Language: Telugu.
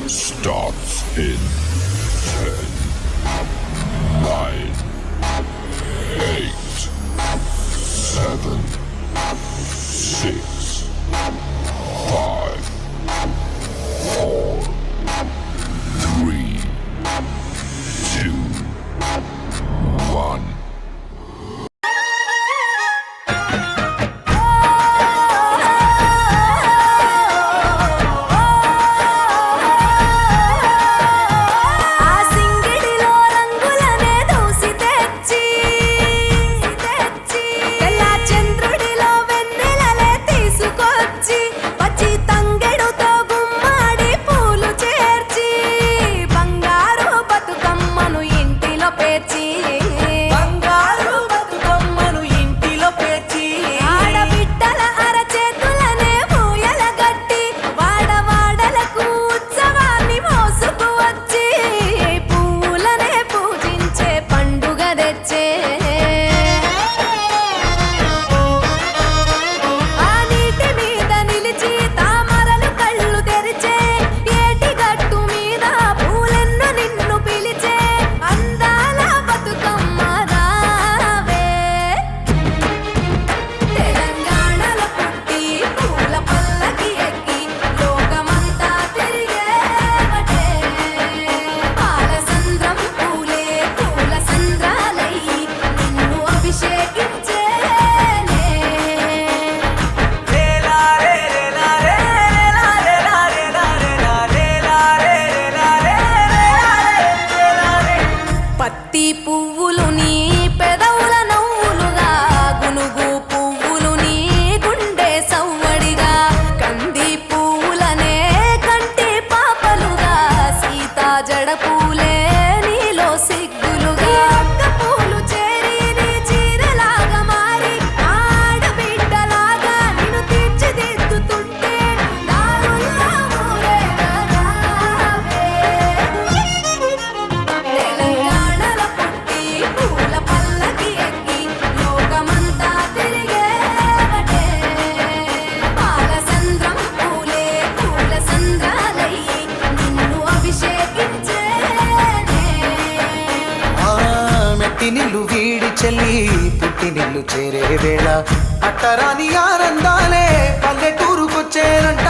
starts in 10, 9, 8, 7, 6, 5, 4, 3, 2, 1. పువ్వులు నీ పెదవుల నవ్వులుగా, గునుగు పువ్వులు నీ గుండె సవ్వడిగా, కంది పువ్వులనే కంటి పాపలుగా, సీతా జడ పూలే నీలో సిగ్గులుగా, పూలు చేరి నీ చీరలాగా మారి ఆడబిడ్డలాగా నిన్ను తీర్చిదిద్దుతుంటే దారుల్లో ఊరేగావే. నిల్లు వీడి చెల్లి పుట్టి నిల్లు చేరే వేళ అట్టరాని ఆనందాలే పల్లెటూరుకొచ్చేనంట.